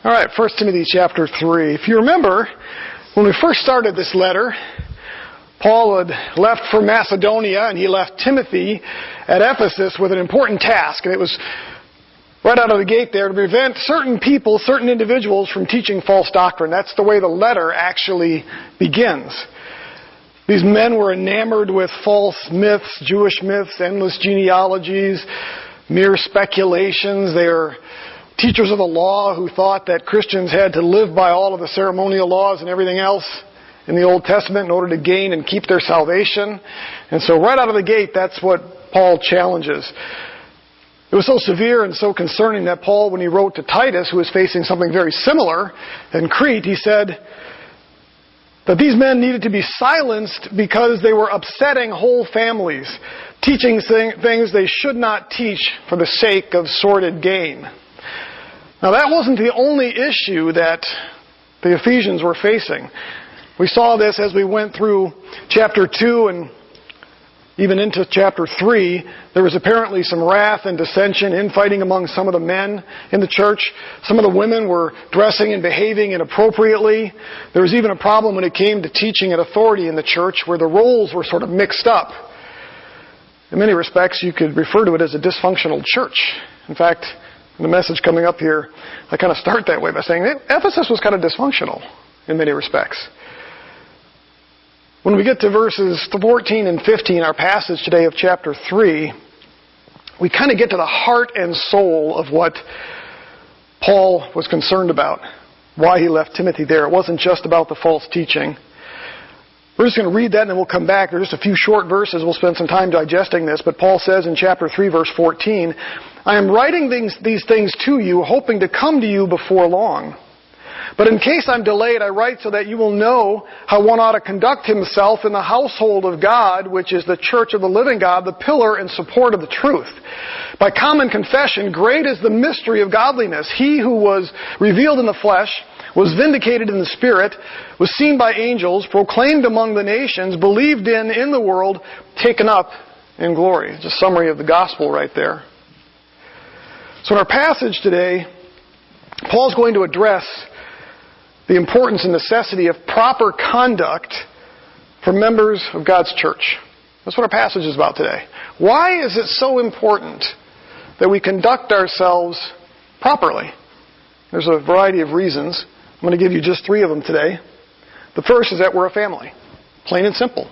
All right, 1 Timothy chapter 3. If you remember, when we first started this letter, Paul had left for Macedonia and he left Timothy at Ephesus with an important task. And it was right out of the gate there to prevent certain people, certain individuals from teaching false doctrine. That's the way the letter actually begins. These men were enamored with false myths, Jewish myths, endless genealogies, mere speculations. They are teachers of the law who thought that Christians had to live by all of the ceremonial laws and everything else in the Old Testament in order to gain and keep their salvation. And so right out of the gate, that's what Paul challenges. It was so severe and so concerning that Paul, when he wrote to Titus, who was facing something very similar in Crete, he said that these men needed to be silenced because they were upsetting whole families, teaching things they should not teach for the sake of sordid gain. Now that wasn't the only issue that the Ephesians were facing. We saw this as we went through chapter 2 and even into chapter 3. There was apparently some wrath and dissension, infighting among some of the men in the church. Some of the women were dressing and behaving inappropriately. There was even a problem when it came to teaching and authority in the church where the roles were sort of mixed up. In many respects, you could refer to it as a dysfunctional church. In fact, in the message coming up here, I kind of start that way by saying Ephesus was kind of dysfunctional in many respects. When we get to verses 14 and 15, our passage today of chapter 3, we kind of get to the heart and soul of what Paul was concerned about, why he left Timothy there. It wasn't just about the false teaching. We're just going to read that and then we'll come back. There's just a few short verses. We'll spend some time digesting this. But Paul says in chapter 3, verse 14, I am writing these things to you, hoping to come to you before long. But in case I'm delayed, I write so that you will know how one ought to conduct himself in the household of God, which is the church of the living God, the pillar and support of the truth. By common confession, great is the mystery of godliness. He who was revealed in the flesh, was vindicated in the Spirit, was seen by angels, proclaimed among the nations, believed in the world, taken up in glory. It's a summary of the gospel right there. So in our passage today, Paul's going to address the importance and necessity of proper conduct for members of God's church. That's what our passage is about today. Why is it so important that we conduct ourselves properly? There's a variety of reasons. I'm going to give you just 3 of them today. The first is that we're a family. Plain and simple.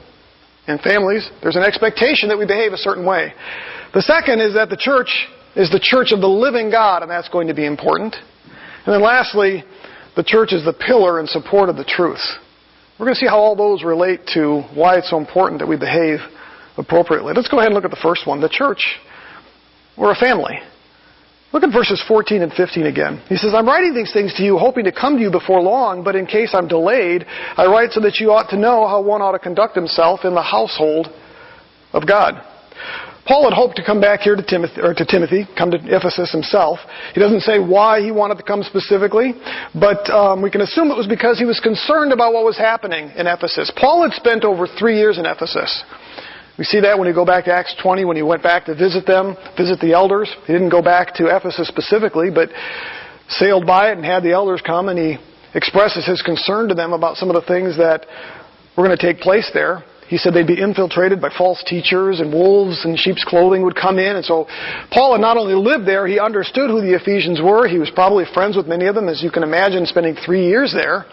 In families, there's an expectation that we behave a certain way. The second is that the church is the church of the living God, and that's going to be important. And then lastly, the church is the pillar and support of the truth. We're going to see how all those relate to why it's so important that we behave appropriately. Let's go ahead and look at the first one. The church, we're a family. Look at verses 14 and 15 again. He says, I'm writing these things to you, hoping to come to you before long, but in case I'm delayed, I write so that you ought to know how one ought to conduct himself in the household of God. Paul had hoped to come back here to Timothy, come to Ephesus himself. He doesn't say why he wanted to come specifically, but we can assume it was because he was concerned about what was happening in Ephesus. Paul had spent over 3 years in Ephesus. We see that when you go back to Acts 20, when he went back to visit them, visit the elders. He didn't go back to Ephesus specifically, but sailed by it and had the elders come, and he expresses his concern to them about some of the things that were going to take place there. He said they'd be infiltrated by false teachers, and wolves in sheep's clothing would come in. And so Paul had not only lived there, he understood who the Ephesians were. He was probably friends with many of them, as you can imagine, spending 3 years there.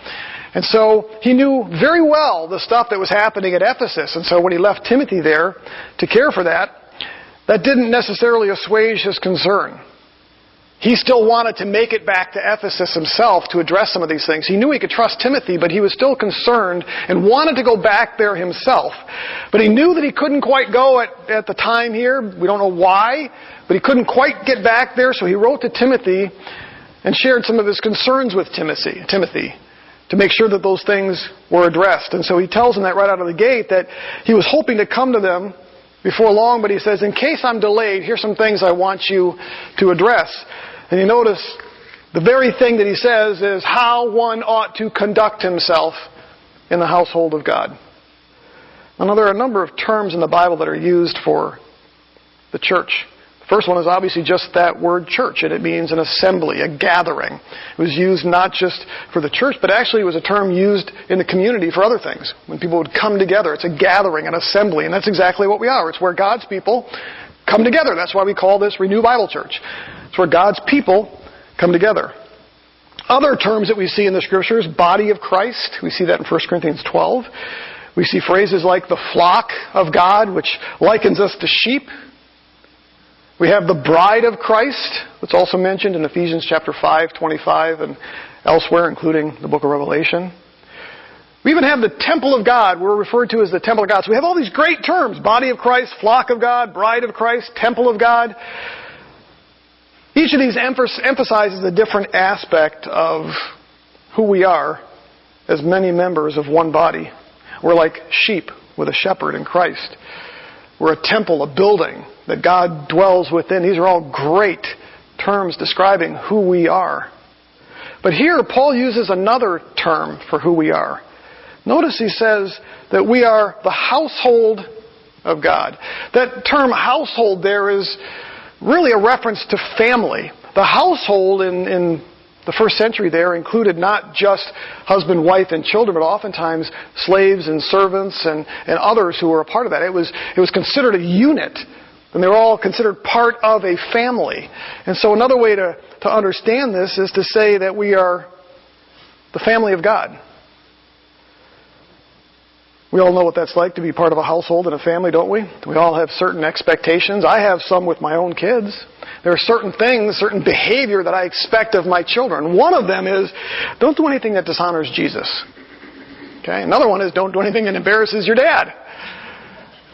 And so he knew very well the stuff that was happening at Ephesus. And so when he left Timothy there to care for that, that didn't necessarily assuage his concern. He still wanted to make it back to Ephesus himself to address some of these things. He knew he could trust Timothy, but he was still concerned and wanted to go back there himself. But he knew that he couldn't quite go at the time here. We don't know why, but he couldn't quite get back there, so he wrote to Timothy and shared some of his concerns with Timothy to make sure that those things were addressed. And so he tells him that right out of the gate, that he was hoping to come to them before long, but he says, in case I'm delayed, here's some things I want you to address. And you notice the very thing that he says is how one ought to conduct himself in the household of God. Now there are a number of terms in the Bible that are used for the church. First one is obviously just that word church, and it means an assembly, a gathering. It was used not just for the church, but actually it was a term used in the community for other things. When people would come together, it's a gathering, an assembly, and that's exactly what we are. It's where God's people come together. That's why we call this Renew Bible Church. It's where God's people come together. Other terms that we see in the Scriptures, body of Christ. We see that in 1 Corinthians 12. We see phrases like the flock of God, which likens us to sheep. We have the bride of Christ, that's also mentioned in Ephesians chapter 5, 25, and elsewhere, including the book of Revelation. We even have the temple of God. We're referred to as the temple of God. So we have all these great terms: body of Christ, flock of God, bride of Christ, temple of God. Each of these emphasizes a different aspect of who we are as many members of one body. We're like sheep with a shepherd in Christ. We're a temple, a building that God dwells within. These are all great terms describing who we are. But here, Paul uses another term for who we are. Notice he says that we are the household of God. That term household there is really a reference to family. The household in the first century there included not just husband, wife, and children, but oftentimes slaves and servants and others who were a part of that. It was considered a unit, and they were all considered part of a family. And so another way to understand this is to say that we are the family of God. We all know what that's like to be part of a household and a family, don't we? We all have certain expectations. I have some with my own kids. There are certain things, certain behavior that I expect of my children. One of them is, don't do anything that dishonors Jesus. Okay? Another one is, don't do anything that embarrasses your dad.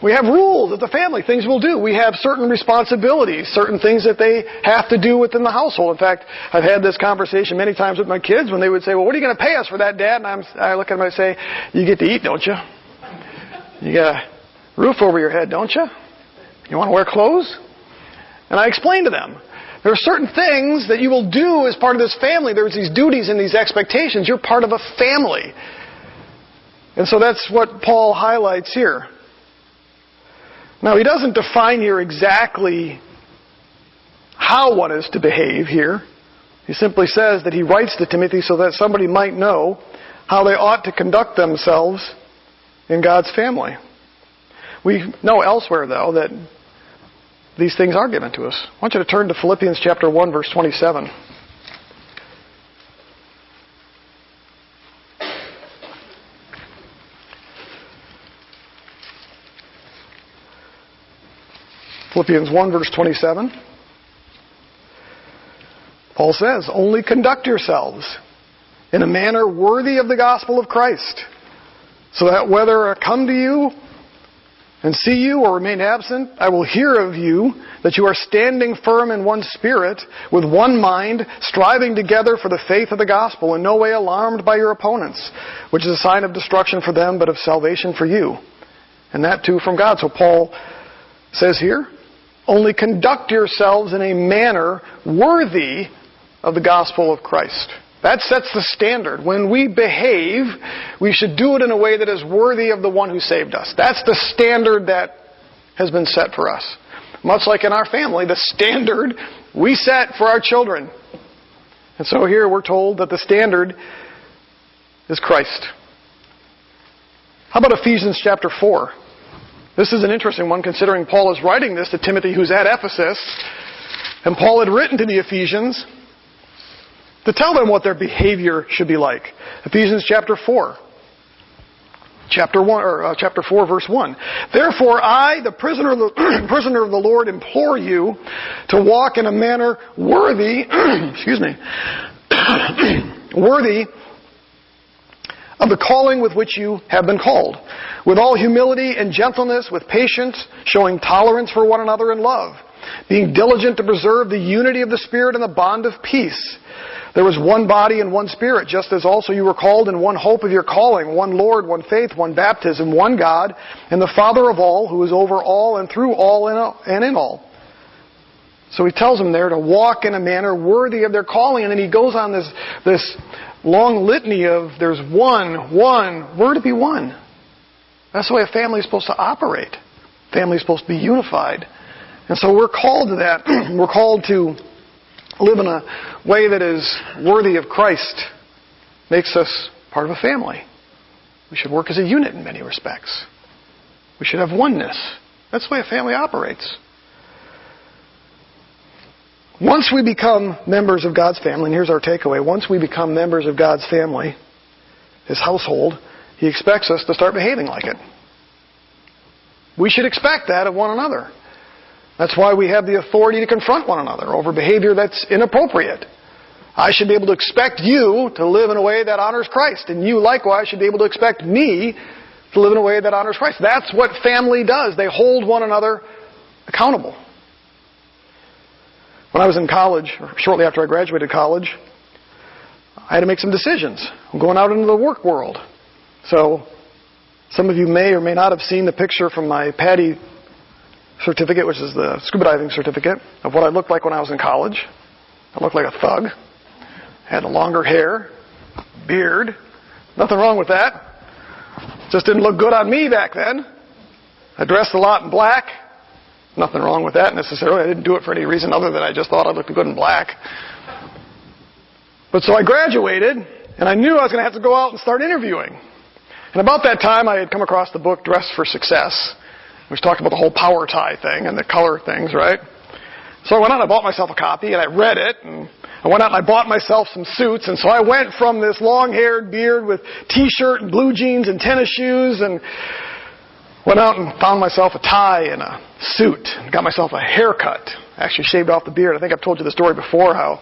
We have rules as a family, things we'll do. We have certain responsibilities, certain things that they have to do within the household. In fact, I've had this conversation many times with my kids when they would say, well, what are you going to pay us for that, Dad? And I look at them and I say, you get to eat, don't you? You got a roof over your head, don't you? You want to wear clothes? And I explain to them, there are certain things that you will do as part of this family. There's these duties and these expectations. You're part of a family. And so that's what Paul highlights here. Now, he doesn't define here exactly how one is to behave here. He simply says that he writes to Timothy so that somebody might know how they ought to conduct themselves in God's family. We know elsewhere, though, that these things are given to us. I want you to turn to Philippians chapter 1, verse 27. Philippians 1, verse 27. Paul says, only conduct yourselves in a manner worthy of the gospel of Christ, so that whether I come to you and see you or remain absent, I will hear of you that you are standing firm in one spirit, with one mind, striving together for the faith of the gospel, in no way alarmed by your opponents, which is a sign of destruction for them, but of salvation for you. And that too from God. So Paul says here, only conduct yourselves in a manner worthy of the gospel of Christ. That sets the standard. When we behave, we should do it in a way that is worthy of the one who saved us. That's the standard that has been set for us. Much like in our family, the standard we set for our children. And so here we're told that the standard is Christ. How about Ephesians chapter 4? This is an interesting one, considering Paul is writing this to Timothy, who's at Ephesus. And Paul had written to the Ephesians to tell them what their behavior should be like. Ephesians chapter 4. Chapter 4, verse 1. Therefore I, the prisoner of the Lord, implore you to walk in a manner worthy, worthy of the calling with which you have been called, with all humility and gentleness, with patience, showing tolerance for one another in love, being diligent to preserve the unity of the Spirit and the bond of peace. There was one body and one Spirit, just as also you were called in one hope of your calling, one Lord, one faith, one baptism, one God, and the Father of all, who is over all and through all and in all. So he tells them there to walk in a manner worthy of their calling, and then he goes on this long litany of there's one, we're to be one. That's the way a family is supposed to operate. Family is supposed to be unified. And so we're called to that. We're called to live in a way that is worthy of Christ. Makes us part of a family. We should work as a unit in many respects. We should have oneness. That's the way a family operates. Once we become members of God's family, and here's our takeaway, once we become members of God's family, His household, He expects us to start behaving like it. We should expect that of one another. That's why we have the authority to confront one another over behavior that's inappropriate. I should be able to expect you to live in a way that honors Christ, and you likewise should be able to expect me to live in a way that honors Christ. That's what family does. They hold one another accountable. When I was in college, or shortly after I graduated college, I had to make some decisions. I'm going out into the work world. So, some of you may or may not have seen the picture from my PADI certificate, which is the scuba diving certificate, of what I looked like when I was in college. I looked like a thug. Had longer hair, beard. Nothing wrong with that. Just didn't look good on me back then. I dressed a lot in black. Nothing wrong with that necessarily. I didn't do it for any reason other than I just thought I looked good in black. But so I graduated, and I knew I was going to have to go out and start interviewing. And about that time, I had come across the book Dress for Success, which talked about the whole power tie thing and the color things, right? So I went out and I bought myself a copy, and I read it, and I went out and I bought myself some suits, and so I went from this long-haired beard with t-shirt and blue jeans and tennis shoes, and went out and found myself a tie and a suit, and got myself a haircut. Actually shaved off the beard. I think I've told you the story before how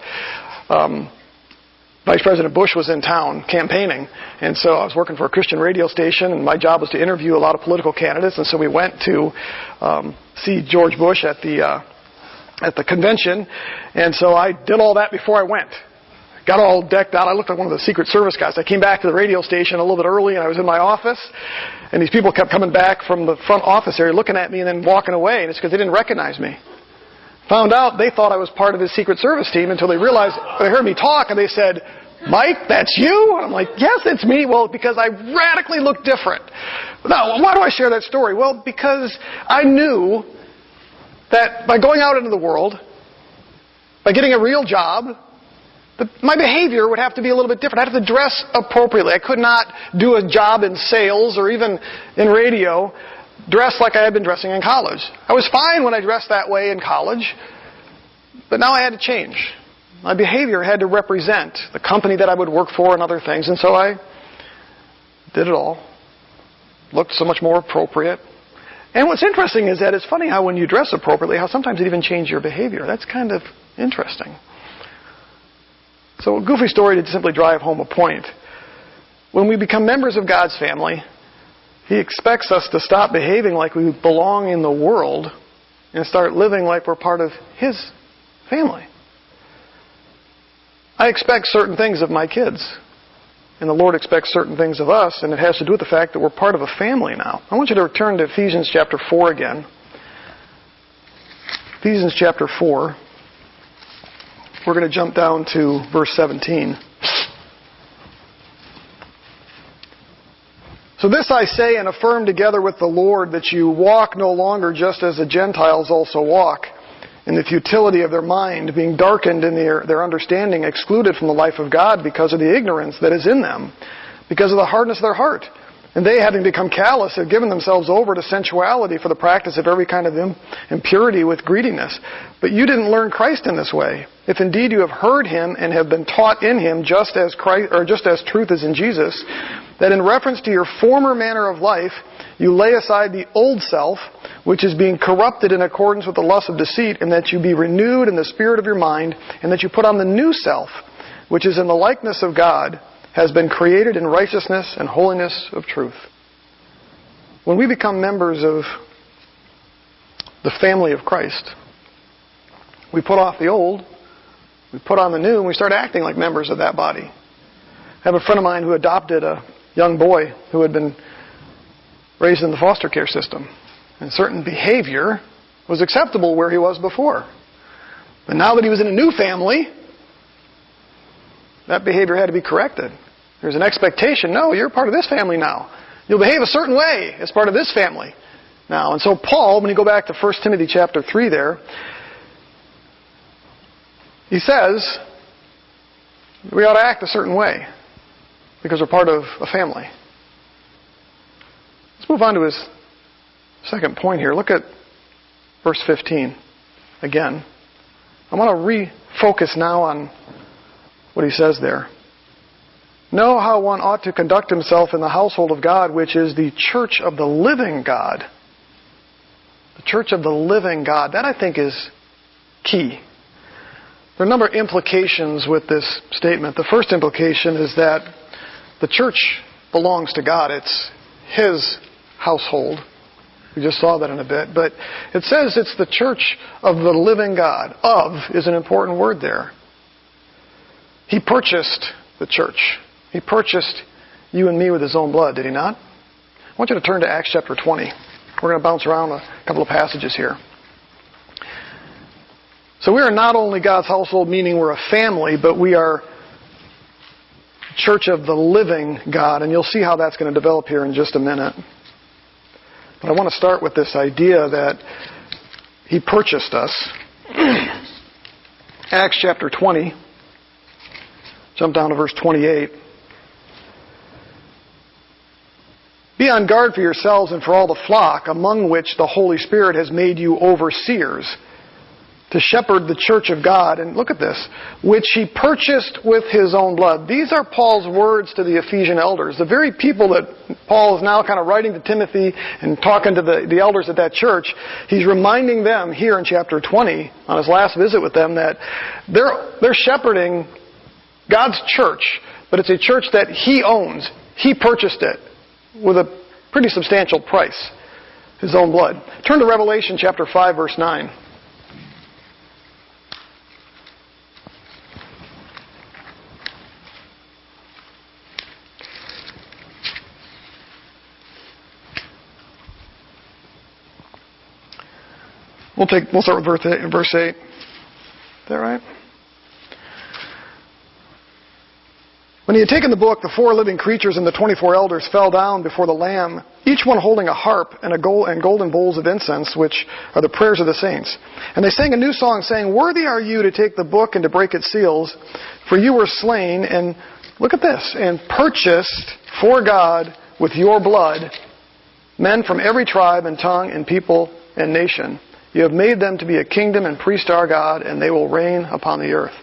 Vice President Bush was in town campaigning, and so I was working for a Christian radio station, and my job was to interview a lot of political candidates, and so we went to see George Bush at the convention, and so I did all that before I went. Got all decked out. I looked like one of the Secret Service guys. I came back to the radio station a little bit early, and I was in my office, and these people kept coming back from the front office area looking at me and then walking away, and it's because they didn't recognize me. Found out they thought I was part of his Secret Service team until they realized, they heard me talk, and they said, "Mike, that's you?" And I'm like, "Yes, it's me." Well, because I radically look different. Now, why do I share that story? Well, because I knew that by going out into the world, by getting a real job, my behavior would have to be a little bit different. I'd have to dress appropriately. I could not do a job in sales or even in radio dressed like I had been dressing in college. I was fine when I dressed that way in college, but now I had to change. My behavior had to represent the company that I would work for and other things, and so I did it all. Looked so much more appropriate. And what's interesting is that it's funny how when you dress appropriately, how sometimes it even changes your behavior. That's kind of interesting. So a goofy story to simply drive home a point. When we become members of God's family, He expects us to stop behaving like we belong in the world and start living like we're part of His family. I expect certain things of my kids, and the Lord expects certain things of us, and it has to do with the fact that we're part of a family now. I want you to return to Ephesians chapter 4 again. Ephesians chapter 4. We're going to jump down to verse 17. "So this I say and affirm together with the Lord, that you walk no longer just as the Gentiles also walk, in the futility of their mind, being darkened in their understanding, excluded from the life of God because of the ignorance that is in them, because of the hardness of their heart. And they, having become callous, have given themselves over to sensuality for the practice of every kind of impurity with greediness. But you didn't learn Christ in this way. If indeed you have heard Him and have been taught in Him, just as truth is in Jesus, that in reference to your former manner of life, you lay aside the old self, which is being corrupted in accordance with the lust of deceit, and that you be renewed in the spirit of your mind, and that you put on the new self, which is in the likeness of God, has been created in righteousness and holiness of truth." When we become members of the family of Christ, we put off the old, we put on the new, and we start acting like members of that body. I have a friend of mine who adopted a young boy who had been raised in the foster care system. And certain behavior was acceptable where he was before. But now that he was in a new family, that behavior had to be corrected. There's an expectation. No, you're part of this family now. You'll behave a certain way as part of this family. now. And so Paul, when you go back to 1 Timothy chapter 3 there, he says we ought to act a certain way because we're part of a family. Let's move on to his second point here. Look at verse 15 again. I want to refocus now on what he says there. Know how one ought to conduct himself in the household of God, which is the church of the living God. The church of the living God. That, I think, is key. There are a number of implications with this statement. The first implication is that the church belongs to God. It's His household. We just saw that in a bit. But it says it's the church of the living God. Of is an important word there. He purchased the church. He purchased you and me with His own blood, did He not? I want you to turn to Acts chapter 20. We're going to bounce around a couple of passages here. So we are not only God's household, meaning we're a family, but we are church of the living God. And you'll see how that's going to develop here in just a minute. But I want to start with this idea that He purchased us. Acts chapter 20. Jump down to verse 28. Be on guard for yourselves and for all the flock, among which the Holy Spirit has made you overseers, to shepherd the church of God. And look at this, which He purchased with His own blood. These are Paul's words to the Ephesian elders. The very people that Paul is now kind of writing to Timothy and talking to the elders at that church, he's reminding them here in chapter 20, on his last visit with them, that they're shepherding God's church, but it's a church that He owns. He purchased it with a pretty substantial price, His own blood. Turn to Revelation chapter 5, verse 9. We'll start with verse 8. Is that right? When He had taken the book, the 4 living creatures and the 24 elders fell down before the Lamb, each one holding a harp and golden bowls of incense, which are the prayers of the saints. And they sang a new song, saying, Worthy are you to take the book and to break its seals, for you were slain, and look at this, and purchased for God with your blood men from every tribe and tongue and people and nation. You have made them to be a kingdom and priest to our God, and they will reign upon the earth.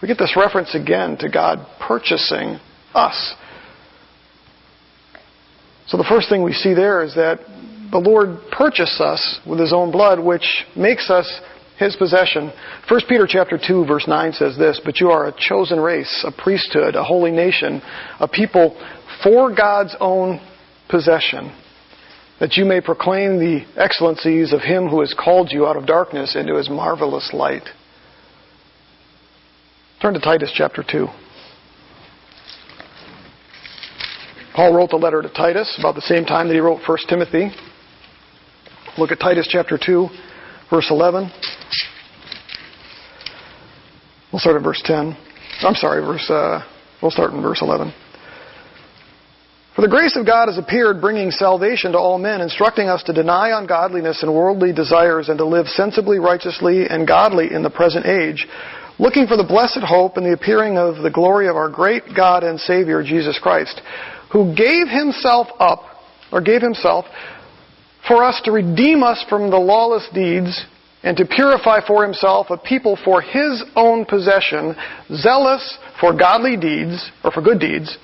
We get this reference again to God purchasing us. So the first thing we see there is that the Lord purchased us with His own blood, which makes us His possession. 1 Peter chapter 2, verse 9 says this, But you are a chosen race, a priesthood, a holy nation, a people for God's own possession, that you may proclaim the excellencies of Him who has called you out of darkness into His marvelous light. Turn to Titus chapter 2. Paul wrote the letter to Titus about the same time that he wrote 1 Timothy. Look at Titus chapter 2, verse 11. We'll start at verse 10. We'll start in verse 11. For the grace of God has appeared, bringing salvation to all men, instructing us to deny ungodliness and worldly desires and to live sensibly, righteously, and godly in the present age, looking for the blessed hope and the appearing of the glory of our great God and Savior, Jesus Christ, who gave Himself for us to redeem us from the lawless deeds and to purify for Himself a people for His own possession, zealous for godly deeds, or for good deeds.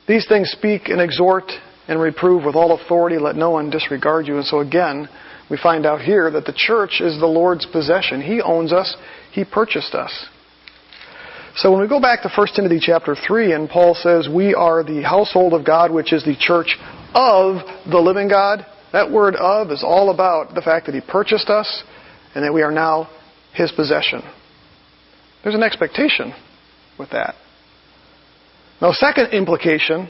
These things speak and exhort and reprove with all authority. Let no one disregard you. And so again, we find out here that the church is the Lord's possession. He owns us. He purchased us. So when we go back to 1 Timothy chapter 3, and Paul says, we are the household of God, which is the church of the living God, that word of is all about the fact that He purchased us and that we are now His possession. There's an expectation with that. Now, second implication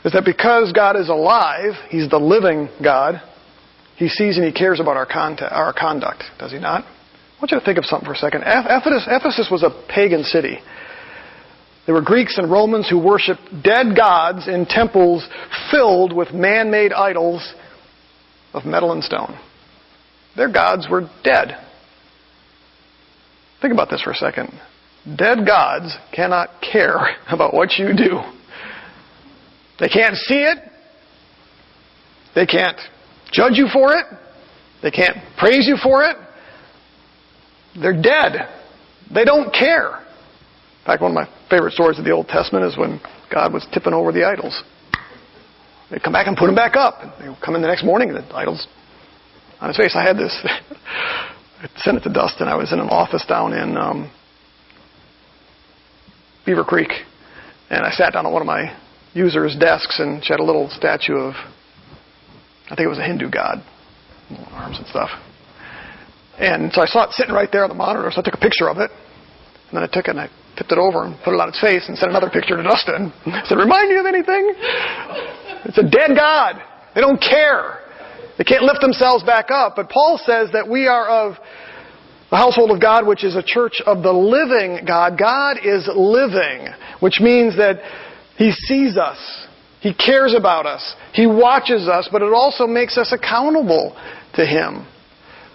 is that because God is alive, He's the living God, He sees and He cares about our conduct, does He not? I want you to think of something for a second. Ephesus was a pagan city. They were Greeks and Romans who worshiped dead gods in temples filled with man-made idols of metal and stone. Their gods were dead. Think about this for a second. Dead gods cannot care about what you do. They can't see it. They can't judge you for it. They can't praise you for it. They're dead. They don't care. In fact, one of my favorite stories of the Old Testament is when God was tipping over the idols. They'd come back and put them back up. And they'd come in the next morning and the idol's on his face. I had this. I sent it to Dustin. I was in an office down in Beaver Creek. And I sat down at one of my users' desks and she had a little statue of, I think it was a Hindu god. Arms and stuff. And so I saw it sitting right there on the monitor. So I took a picture of it. And then I took it and I tipped it over and put it on its face and sent another picture to Dustin. I said, remind you of anything? It's a dead God. They don't care. They can't lift themselves back up. But Paul says that we are of the household of God, which is a church of the living God. God is living, which means that He sees us. He cares about us. He watches us, but it also makes us accountable to Him.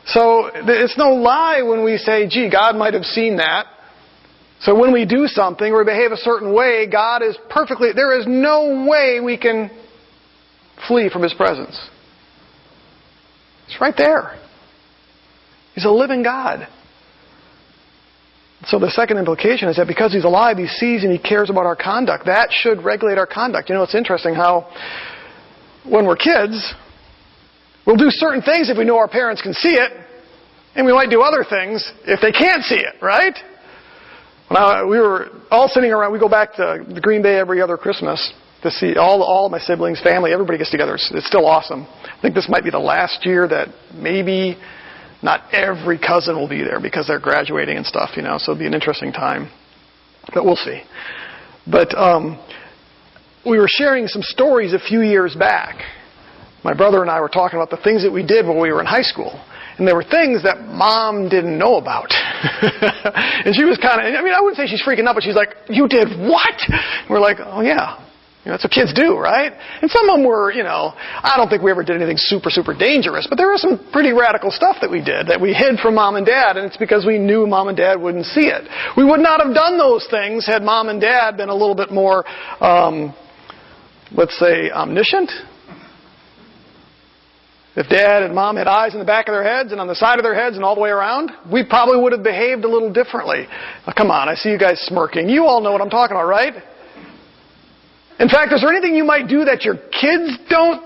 So it's no lie when we say, gee, God might have seen that. So when we do something or behave a certain way, God is perfectly, there is no way we can flee from His presence. It's right there. He's a living God. So the second implication is that because He's alive, He sees and He cares about our conduct. That should regulate our conduct. You know, it's interesting how when we're kids, we'll do certain things if we know our parents can see it, and we might do other things if they can't see it, right? When we were all sitting around, we go back to the Green Bay every other Christmas to see all of my siblings, family, everybody gets together. It's still awesome. I think this might be the last year that maybe not every cousin will be there because they're graduating and stuff, you know, so it'll be an interesting time. But we'll see. But we were sharing some stories a few years back. My brother and I were talking about the things that we did when we were in high school. And there were things that Mom didn't know about. And she was kind of, I mean, I wouldn't say she's freaking out, but she's like, you did what? And we're like, oh yeah. You know, that's what kids do, right? And some of them were, you know, I don't think we ever did anything super, super dangerous, but there was some pretty radical stuff that we did that we hid from Mom and Dad, and it's because we knew Mom and Dad wouldn't see it. We would not have done those things had Mom and Dad been a little bit more, let's say, omniscient. If Dad and Mom had eyes in the back of their heads and on the side of their heads and all the way around, we probably would have behaved a little differently. Now, come on, I see you guys smirking. You all know what I'm talking about, right? In fact, is there anything you might do that your kids don't?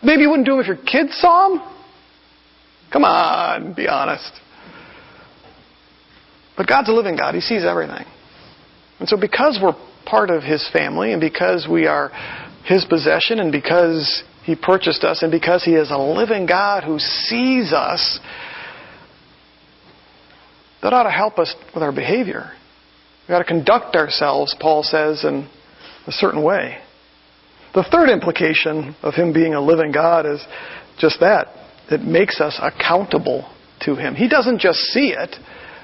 Maybe you wouldn't do them if your kids saw them? Come on, be honest. But God's a living God. He sees everything. And so because we're part of His family and because we are His possession and because He purchased us and because He is a living God who sees us, that ought to help us with our behavior. We've got to conduct ourselves, Paul says, in a certain way. The third implication of Him being a living God is just that. It makes us accountable to Him. He doesn't just see it.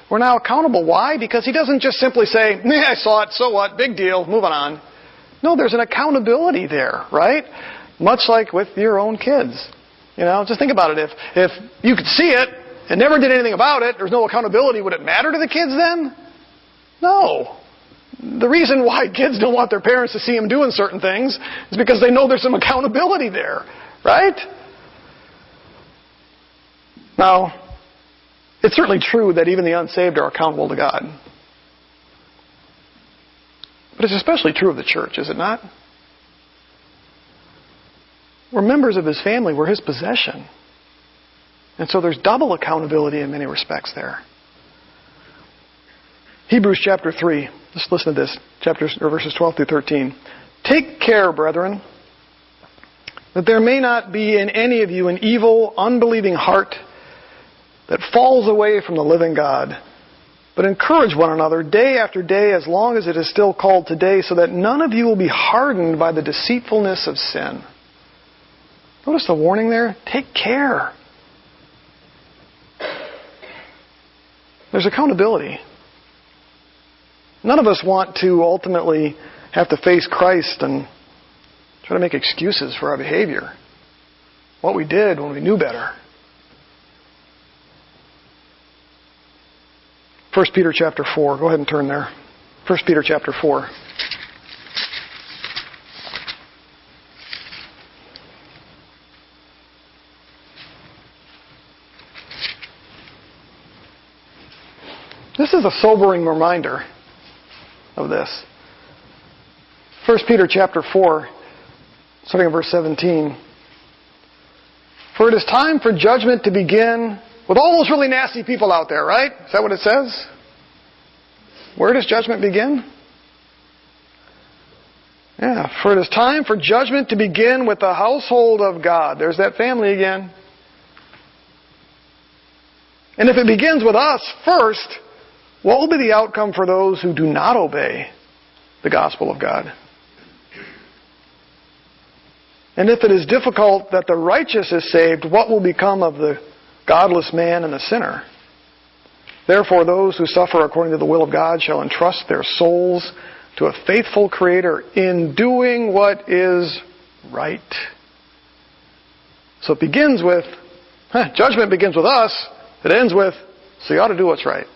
We're now accountable. Why? Because He doesn't just simply say, I saw it, so what, big deal, moving on. No, there's an accountability there, right? Much like with your own kids. You know, just think about it. If you could see it and never did anything about it, there's no accountability. Would it matter to the kids then? No. The reason why kids don't want their parents to see them doing certain things is because they know there's some accountability there, right? Now, it's certainly true that even the unsaved are accountable to God. But it's especially true of the church, is it not? We're members of His family. We're His possession. And so there's double accountability in many respects there. Hebrews chapter 3. Just listen to this. Verses 12 through 13. Take care, brethren, that there may not be in any of you an evil, unbelieving heart that falls away from the living God, but encourage one another day after day as long as it is still called today, so that none of you will be hardened by the deceitfulness of sin. Notice the warning there? Take care. There's accountability. None of us want to ultimately have to face Christ and try to make excuses for our behavior. What we did when we knew better. 1 Peter chapter 4. Go ahead and turn there. 1 Peter chapter 4. This is a sobering reminder of this. 1 Peter chapter 4, starting in verse 17. For it is time for judgment to begin with all those really nasty people out there, right? Is that what it says? Where does judgment begin? Yeah, for it is time for judgment to begin with the household of God. There's that family again. And if it begins with us first, what will be the outcome for those who do not obey the gospel of God? And if it is difficult that the righteous is saved, what will become of the godless man and the sinner? Therefore, those who suffer according to the will of God shall entrust their souls to a faithful Creator in doing what is right. So it begins with, judgment begins with us. It ends with, so you ought to do what's right.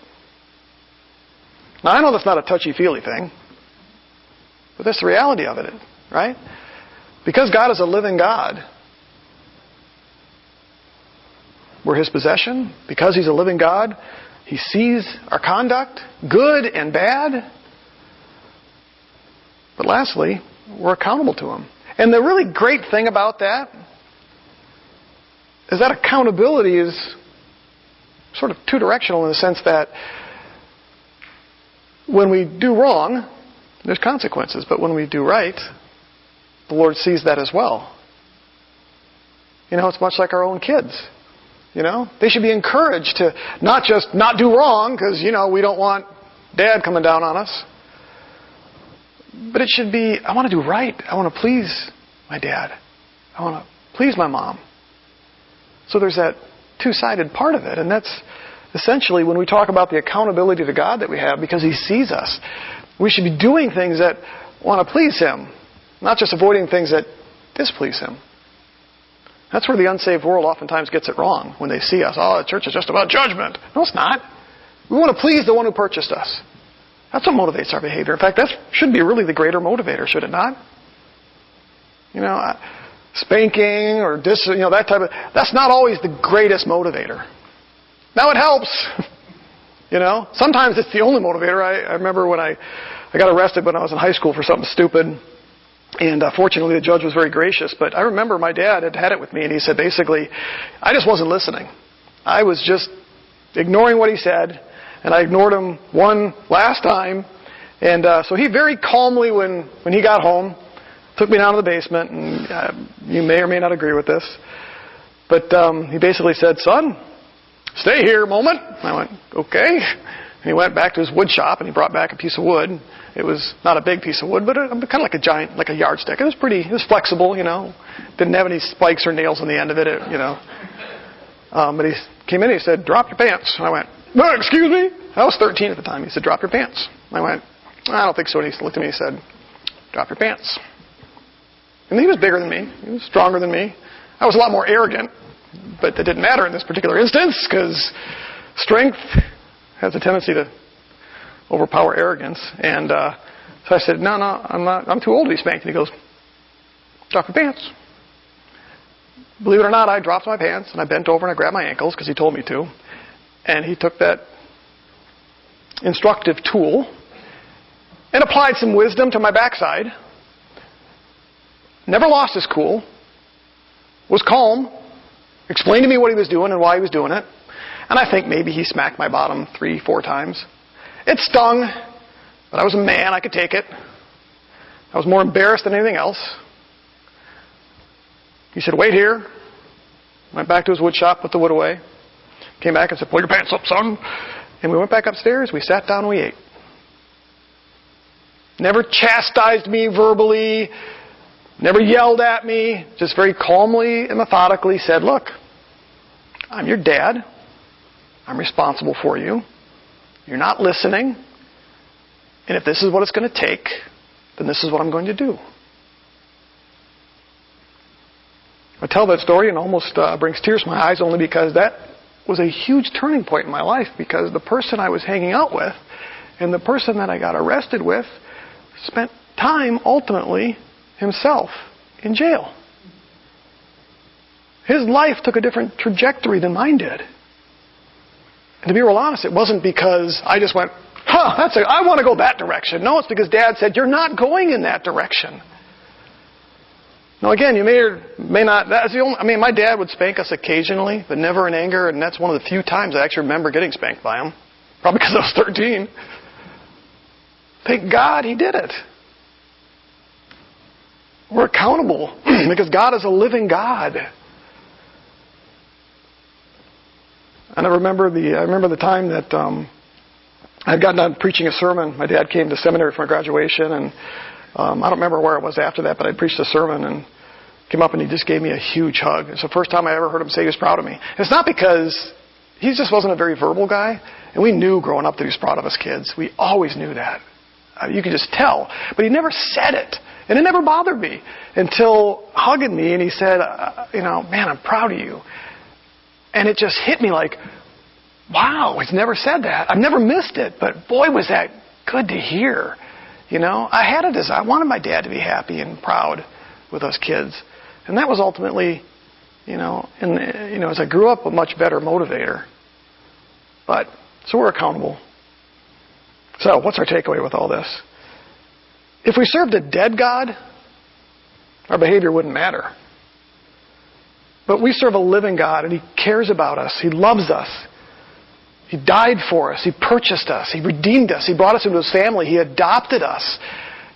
Now, I know that's not a touchy-feely thing, but that's the reality of it, right? Because God is a living God, we're His possession. Because He's a living God, He sees our conduct, good and bad. But lastly, we're accountable to Him. And the really great thing about that is that accountability is sort of two-directional in the sense that when we do wrong, there's consequences. But when we do right, the Lord sees that as well. You know, it's much like our own kids. You know, they should be encouraged to not just not do wrong because, you know, we don't want Dad coming down on us. But it should be, I want to do right. I want to please my dad. I want to please my mom. So there's that two-sided part of it. And that's essentially when we talk about the accountability to God that we have because He sees us. We should be doing things that want to please Him, not just avoiding things that displease Him. That's where the unsaved world oftentimes gets it wrong when they see us. Oh, the church is just about judgment. No, it's not. We want to please the one who purchased us. That's what motivates our behavior. In fact, that should be really the greater motivator, should it not? You know, spanking or that type of... That's not always the greatest motivator. Now it helps. You know, sometimes it's the only motivator. I remember when I got arrested when I was in high school for something stupid. And fortunately, the judge was very gracious. But I remember my dad had it with me, and he said, basically, I just wasn't listening. I was just ignoring what he said, and I ignored him one last time. And so he very calmly, when he got home, took me down to the basement. And you may or may not agree with this. But he basically said, son, stay here a moment. I went, okay. And he went back to his wood shop, and he brought back a piece of wood. It was not a big piece of wood, but kind of like a giant, like a yardstick. It was flexible, you know. Didn't have any spikes or nails on the end of it, you know. But he came in and he said, drop your pants. And I went, well, excuse me? I was 13 at the time. He said, drop your pants. I went, I don't think so. And he looked at me and said, drop your pants. And he was bigger than me. He was stronger than me. I was a lot more arrogant, but that didn't matter in this particular instance because strength has a tendency to overpower arrogance. And so I said, no, I'm not. I'm too old to be spanked. And he goes, drop your pants. Believe it or not, I dropped my pants and I bent over and I grabbed my ankles because he told me to. And he took that instructive tool and applied some wisdom to my backside. Never lost his cool. Was calm. Explained to me what he was doing and why he was doing it. And I think maybe he smacked my bottom 3-4 times. It stung, but I was a man. I could take it. I was more embarrassed than anything else. He said, wait here. Went back to his wood shop, put the wood away. Came back and said, pull your pants up, son. And we went back upstairs. We sat down and we ate. Never chastised me verbally. Never yelled at me. Just very calmly and methodically said, look, I'm your dad. I'm responsible for you. You're not listening. And if this is what it's going to take, then this is what I'm going to do. I tell that story and almost brings tears to my eyes only because that was a huge turning point in my life, because the person I was hanging out with and the person that I got arrested with spent time ultimately himself in jail. His life took a different trajectory than mine did. And to be real honest, it wasn't because I just went, I want to go that direction. No, it's because Dad said, you're not going in that direction. Now again, you may or may not, that's the only, my dad would spank us occasionally, but never in anger, and that's one of the few times I actually remember getting spanked by him. Probably because I was 13. Thank God he did it. We're accountable because God is a living God. And I remember the time that I had gotten done preaching a sermon. My dad came to seminary for my graduation, and I don't remember where it was after that, but I preached a sermon and came up and he just gave me a huge hug. It's the first time I ever heard him say he was proud of me. And it's not because he just wasn't a very verbal guy, and we knew growing up that he was proud of us kids. We always knew that. You could just tell. But he never said it. And it never bothered me until hugging me and he said, man, I'm proud of you. And it just hit me like, wow, he's never said that. I've never missed it, but boy, was that good to hear. I had a desire. I wanted my dad to be happy and proud with us kids. And that was ultimately, as I grew up, a much better motivator. But, so we're accountable. So, what's our takeaway with all this? If we served a dead God, our behavior wouldn't matter. But we serve a living God, and He cares about us. He loves us. He died for us. He purchased us. He redeemed us. He brought us into His family. He adopted us.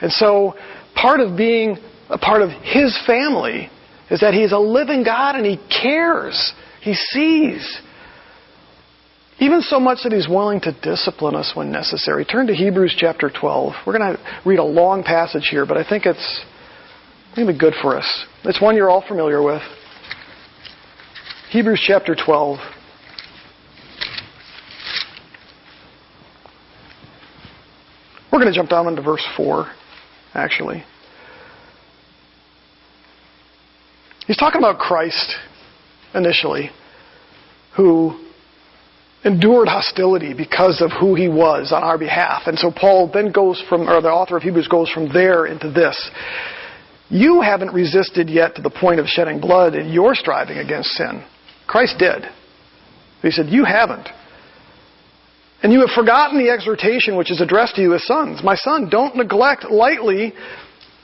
And so, part of being a part of His family is that He is a living God and He cares. He sees. Even so much that He's willing to discipline us when necessary. Turn to Hebrews chapter 12. We're going to read a long passage here, but I think it's going to be good for us. It's one you're all familiar with. Hebrews chapter 12. We're going to jump down into verse 4, actually. He's talking about Christ, initially, who endured hostility because of who He was on our behalf. And so Paul then the author of Hebrews goes from there into this. You haven't resisted yet to the point of shedding blood in your striving against sin. Christ did. He said, you haven't. And you have forgotten the exhortation which is addressed to you as sons. My son, don't regard lightly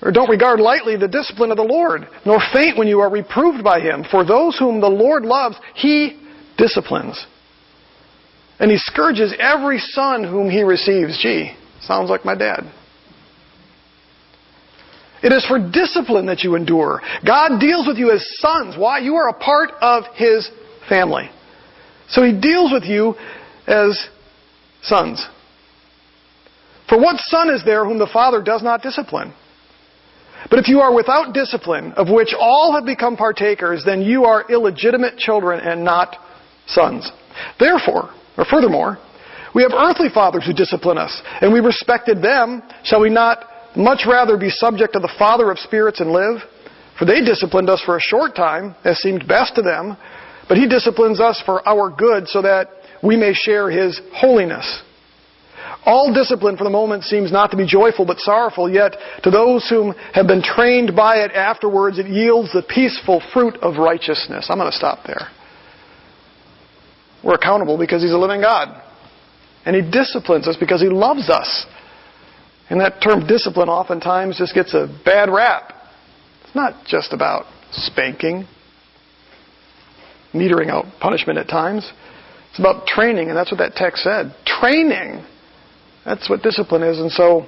the discipline of the Lord, nor faint when you are reproved by Him. For those whom the Lord loves, He disciplines. And He scourges every son whom He receives. Gee, sounds like my dad. It is for discipline that you endure. God deals with you as sons. Why? You are a part of His family. So He deals with you as sons. For what son is there whom the Father does not discipline? But if you are without discipline, of which all have become partakers, then you are illegitimate children and not sons. Furthermore, we have earthly fathers who discipline us, and we respected them. Shall we not much rather be subject to the Father of spirits and live? For they disciplined us for a short time, as seemed best to them, but He disciplines us for our good, so that we may share His holiness. All discipline for the moment seems not to be joyful but sorrowful, yet to those whom have been trained by it afterwards it yields the peaceful fruit of righteousness. I'm going to stop there. We're accountable because He's a living God. And He disciplines us because He loves us. And that term discipline oftentimes just gets a bad rap. It's not just about spanking, metering out punishment at times. It's about training, and that's what that text said. Training. That's what discipline is. And so,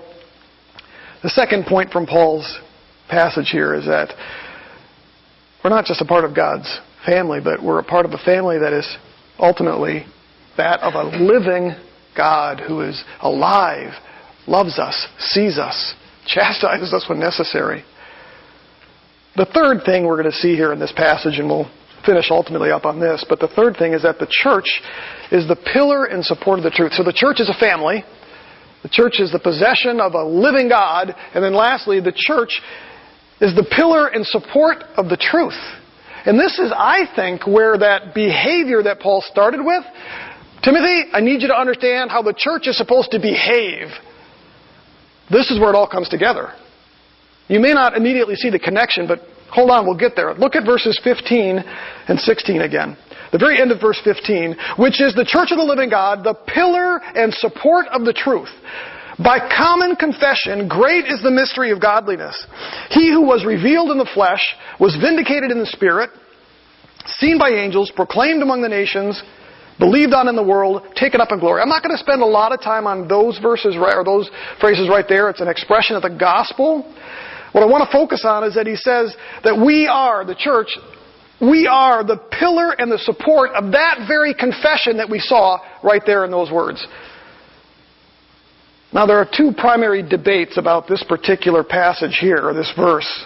the second point from Paul's passage here is that we're not just a part of God's family, but we're a part of a family that is ultimately that of a living God who is alive, loves us, sees us, chastises us when necessary. The third thing we're going to see here in this passage, and we'll finish ultimately up on this, but the third thing is that the church is the pillar and support of the truth. So the church is a family. The church is the possession of a living God. And then lastly, the church is the pillar and support of the truth. And this is, I think, where that behavior that Paul started with, Timothy, I need you to understand how the church is supposed to behave. This is where it all comes together. You may not immediately see the connection, but hold on, we'll get there. Look at verses 15 and 16 again. The very end of verse 15, which is the church of the living God, the pillar and support of the truth. By common confession, great is the mystery of godliness. He who was revealed in the flesh was vindicated in the Spirit, seen by angels, proclaimed among the nations, believed on in the world, taken up in glory. I'm not going to spend a lot of time on those verses or those phrases right there. It's an expression of the gospel. What I want to focus on is that he says that we are, the church, we are the pillar and the support of that very confession that we saw right there in those words. Now, there are two primary debates about this particular passage here, or this verse.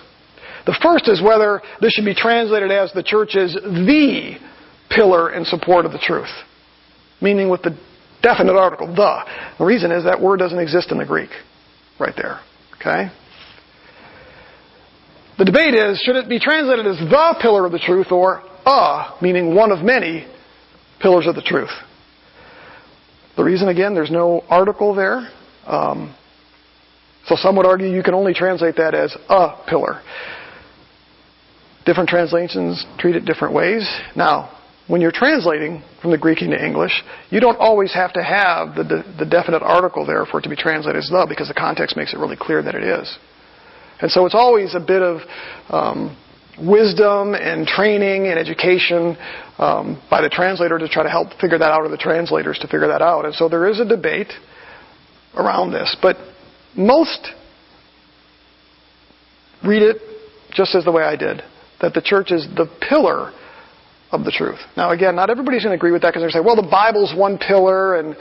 The first is whether this should be translated as the church is the pillar and support of the truth, meaning with the definite article, the. The reason is that word doesn't exist in the Greek, right there. Okay? The debate is, should it be translated as the pillar of the truth or meaning one of many pillars of the truth? The reason, again, there's no article there. So some would argue you can only translate that as a pillar. Different translations treat it different ways. Now, when you're translating from the Greek into English, you don't always have to have the definite article there for it to be translated as the, because the context makes it really clear that it is. And so it's always a bit of wisdom and training and education by the translator to try to help figure that out, or the translators to figure that out. And so there is a debate around this. But most read it just as the way I did, that the church is the pillar of the truth. Now again, not everybody's going to agree with that, because they're saying, well, the Bible's one pillar, and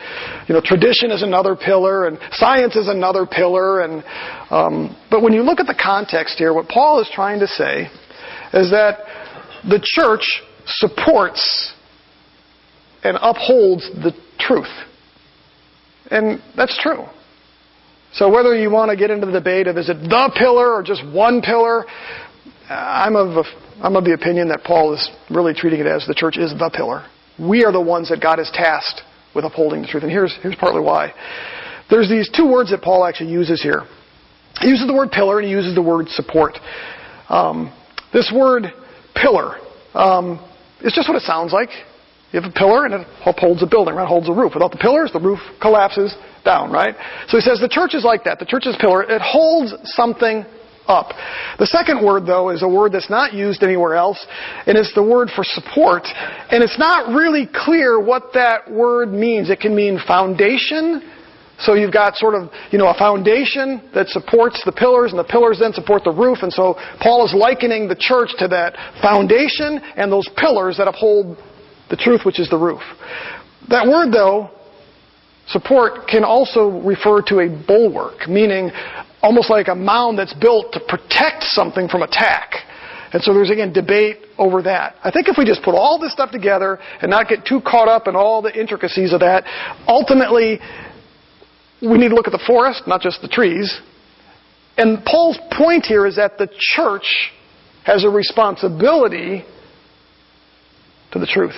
tradition is another pillar, and science is another pillar. And but when you look at the context here, what Paul is trying to say is that the church supports and upholds the truth. And that's true. So whether you want to get into the debate of is it the pillar or just one pillar, I'm of the opinion that Paul is really treating it as the church is the pillar. We are the ones that God has tasked with upholding the truth. And here's partly why. There's these two words that Paul actually uses here. He uses the word pillar and he uses the word support. This word pillar is just what it sounds like. You have a pillar and it upholds a building, right? It holds a roof. Without the pillars, the roof collapses down, right? So he says the church is like that. The church is a pillar. It holds something up. The second word, though, is a word that's not used anywhere else, and it's the word for support. And it's not really clear what that word means. It can mean foundation. So you've got sort of, a foundation that supports the pillars, and the pillars then support the roof. And so Paul is likening the church to that foundation and those pillars that uphold the truth, which is the roof. That word, though, support, can also refer to a bulwark, meaning almost like a mound that's built to protect something from attack. And so there's, again, debate over that. I think if we just put all this stuff together and not get too caught up in all the intricacies of that, ultimately we need to look at the forest, not just the trees. And Paul's point here is that the church has a responsibility to the truth.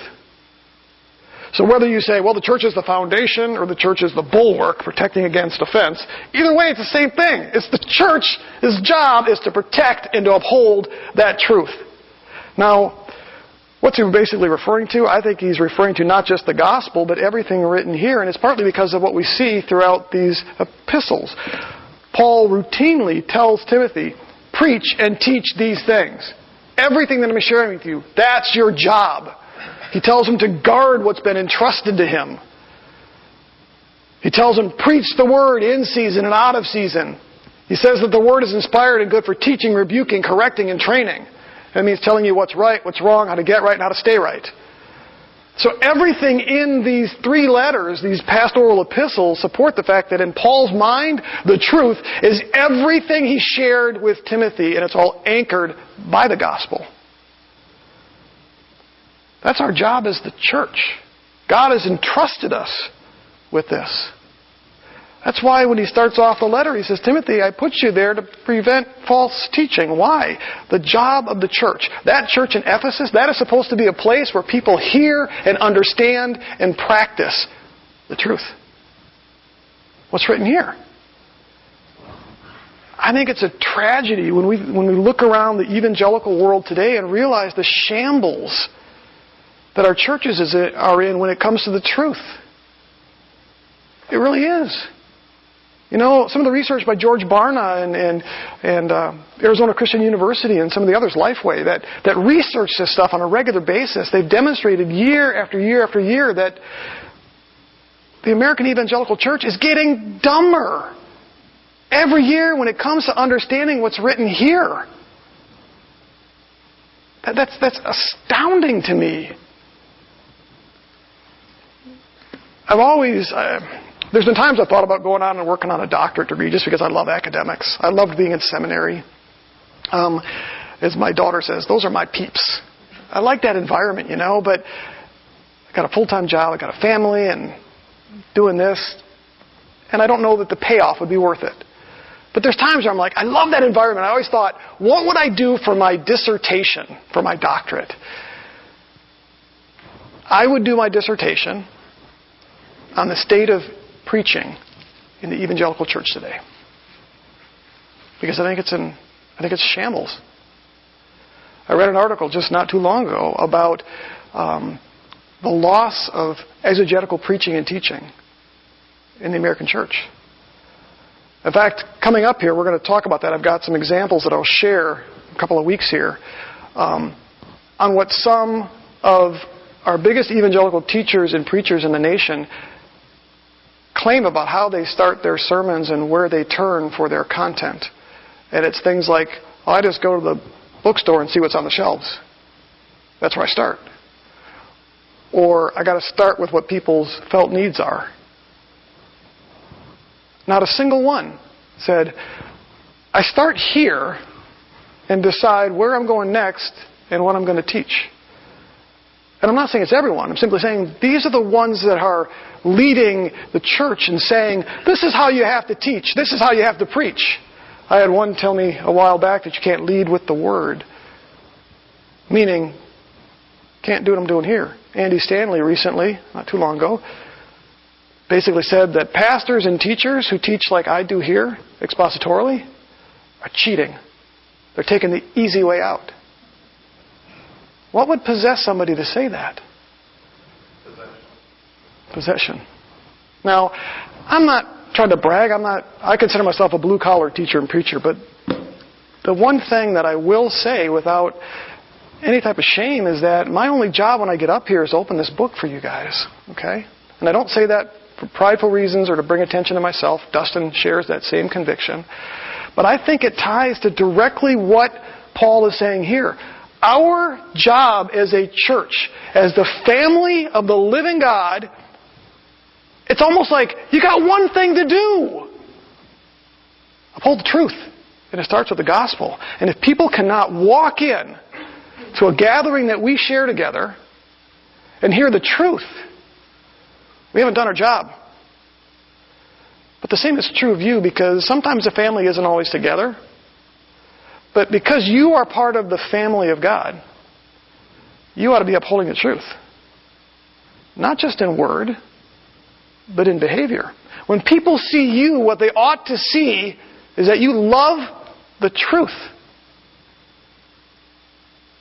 So whether you say, well, the church is the foundation or the church is the bulwark protecting against offense, either way, it's the same thing. It's the church's job is to protect and to uphold that truth. Now, what's he basically referring to? I think he's referring to not just the gospel, but everything written here, and it's partly because of what we see throughout these epistles. Paul routinely tells Timothy, preach and teach these things. Everything that I'm sharing with you, that's your job. He tells him to guard what's been entrusted to him. He tells him, preach the word in season and out of season. He says that the word is inspired and good for teaching, rebuking, correcting, and training. That means telling you what's right, what's wrong, how to get right, and how to stay right. So everything in these three letters, these pastoral epistles, support the fact that in Paul's mind, the truth is everything he shared with Timothy, and it's all anchored by the gospel. That's our job as the church. God has entrusted us with this. That's why when he starts off the letter, he says, Timothy, I put you there to prevent false teaching. Why? The job of the church. That church in Ephesus, that is supposed to be a place where people hear and understand and practice the truth. What's written here? I think it's a tragedy when we look around the evangelical world today and realize the shambles that our churches are in when it comes to the truth. It really is. You know, some of the research by George Barna and Arizona Christian University and some of the others, Lifeway, that research this stuff on a regular basis, they've demonstrated year after year after year that the American evangelical church is getting dumber every year when it comes to understanding what's written here. That's astounding to me. There's been times I've thought about going on and working on a doctorate degree just because I love academics. I loved being in seminary. As my daughter says, those are my peeps. I like that environment, but I got a full-time job, I got a family, and doing this, and I don't know that the payoff would be worth it. But there's times where I'm like, I love that environment. I always thought, what would I do for my dissertation, for my doctorate? I would do my dissertation on the state of preaching in the evangelical church today, because I think it's shambles. I read an article just not too long ago about the loss of exegetical preaching and teaching in the American church. In fact, coming up here, we're going to talk about that. I've got some examples that I'll share in a couple of weeks here on what some of our biggest evangelical teachers and preachers in the nation claim about how they start their sermons and where they turn for their content. And it's things like, I just go to the bookstore and see what's on the shelves. That's where I start. Or I got to start with what people's felt needs are. Not a single one said, I start here and decide where I'm going next and what I'm going to teach. And I'm not saying it's everyone. I'm simply saying these are the ones that are leading the church and saying, this is how you have to teach. This is how you have to preach. I had one tell me a while back that you can't lead with the word. Meaning, can't do what I'm doing here. Andy Stanley recently, not too long ago, basically said that pastors and teachers who teach like I do here, expositorily, are cheating. They're taking the easy way out. What would possess somebody to say that? Possession. Now, I'm not trying to brag. I consider myself a blue-collar teacher and preacher, but the one thing that I will say without any type of shame is that my only job when I get up here is to open this book for you guys. Okay? And I don't say that for prideful reasons or to bring attention to myself. Dustin shares that same conviction. But I think it ties to directly what Paul is saying here. Our job as a church, as the family of the living God, it's almost like you got one thing to do. Uphold the truth. And it starts with the gospel. And if people cannot walk in to a gathering that we share together and hear the truth, we haven't done our job. But the same is true of you, because sometimes the family isn't always together. But because you are part of the family of God, you ought to be upholding the truth. Not just in word, but in behavior. When people see you, what they ought to see is that you love the truth.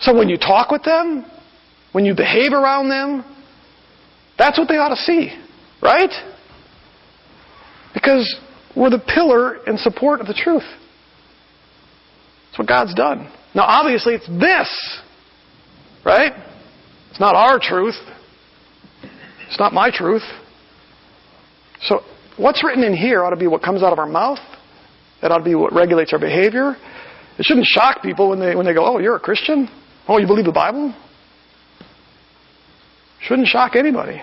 So when you talk with them, when you behave around them, that's what they ought to see, right? Because we're the pillar and support of the truth. That's what God's done. Now, obviously, it's this, right? It's not our truth. It's not my truth. So what's written in here ought to be what comes out of our mouth. It ought to be what regulates our behavior. It shouldn't shock people when they go, oh, you're a Christian? Oh, you believe the Bible? Shouldn't shock anybody.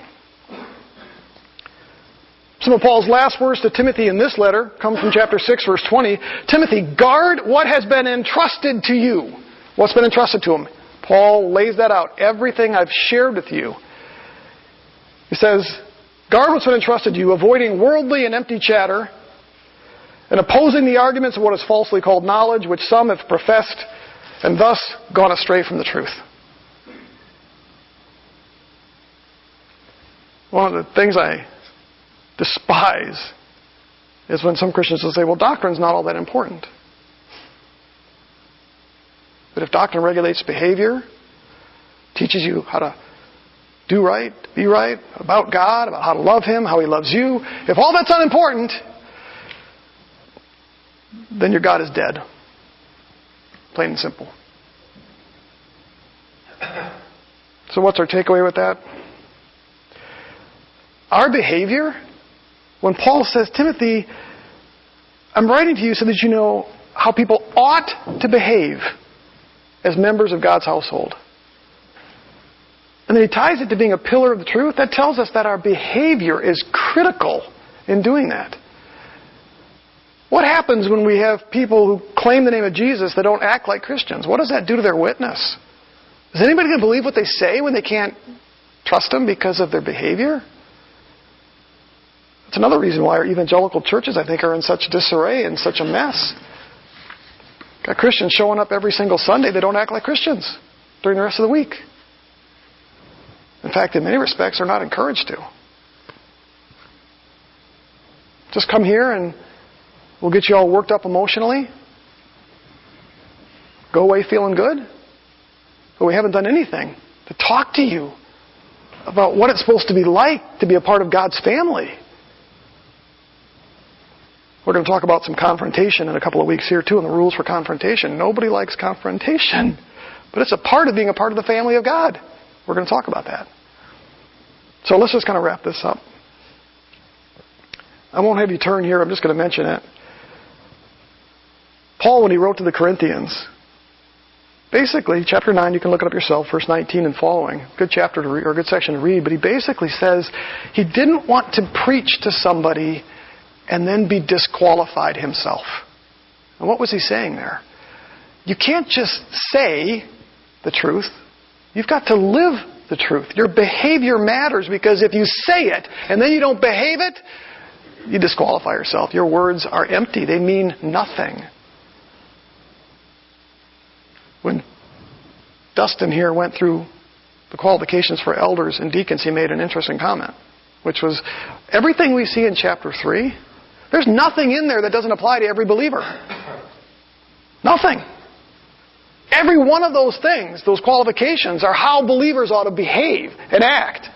Some of Paul's last words to Timothy in this letter come from chapter 6, verse 20. Timothy, guard what has been entrusted to you. What's been entrusted to him? Paul lays that out. Everything I've shared with you. He says, Guard what's been entrusted to you, avoiding worldly and empty chatter, and opposing the arguments of what is falsely called knowledge, which some have professed, and thus gone astray from the truth. One of the things I despise is when some Christians will say, well, doctrine's not all that important. But if doctrine regulates behavior, teaches you how to do right, be right, about God, about how to love Him, how He loves you, if all that's unimportant, then your God is dead. Plain and simple. So what's our takeaway with that? Our behavior, when Paul says, Timothy, I'm writing to you so that you know how people ought to behave as members of God's household. And then he ties it to being a pillar of the truth. That tells us that our behavior is critical in doing that. What happens when we have people who claim the name of Jesus that don't act like Christians? What does that do to their witness? Is anybody going to believe what they say when they can't trust them because of their behavior? That's another reason why our evangelical churches, I think, are in such disarray and such a mess. Got Christians showing up every single Sunday. They don't act like Christians during the rest of the week. In fact, in many respects, they're not encouraged to. Just come here and we'll get you all worked up emotionally. Go away feeling good. But we haven't done anything to talk to you about what it's supposed to be like to be a part of God's family. We're going to talk about some confrontation in a couple of weeks here too, and the rules for confrontation. Nobody likes confrontation. But it's a part of being a part of the family of God. We're going to talk about that. So let's just kind of wrap this up. I won't have you turn here. I'm just going to mention it. Paul, when he wrote to the Corinthians, basically, chapter 9, you can look it up yourself, verse 19 and following. Good chapter to read, or good section to read. But he basically says he didn't want to preach to somebody and then be disqualified himself. And what was he saying there? You can't just say the truth. You've got to live the truth. Your behavior matters, because if you say it and then you don't behave it, you disqualify yourself. Your words are empty. They mean nothing. When Dustin here went through the qualifications for elders and deacons, he made an interesting comment, which was, everything we see in chapter 3, there's nothing in there that doesn't apply to every believer. Nothing. Every one of those things, those qualifications, are how believers ought to behave and act.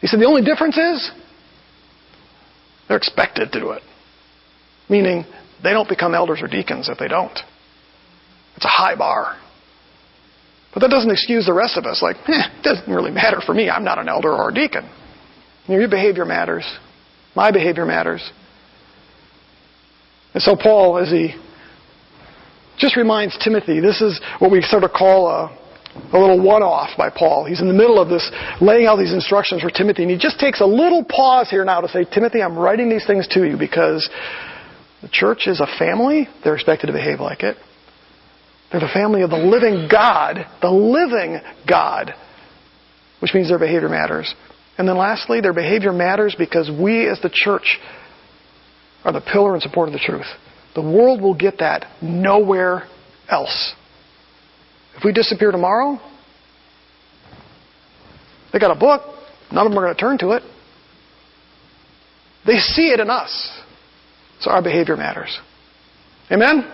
He said the only difference is they're expected to do it. Meaning, they don't become elders or deacons if they don't. It's a high bar. But that doesn't excuse the rest of us. Like, it doesn't really matter for me. I'm not an elder or a deacon. Your behavior matters. My behavior matters. And so Paul, as he just reminds Timothy, this is what we sort of call a little one-off by Paul. He's in the middle of this, laying out these instructions for Timothy, and he just takes a little pause here now to say, Timothy, I'm writing these things to you because the church is a family. They're expected to behave like it. They're the family of the living God, which means their behavior matters. And then lastly, their behavior matters because we as the church are the pillar and support of the truth. The world will get that nowhere else. If we disappear tomorrow, they got a book. None of them are going to turn to it. They see it in us. So our behavior matters. Amen?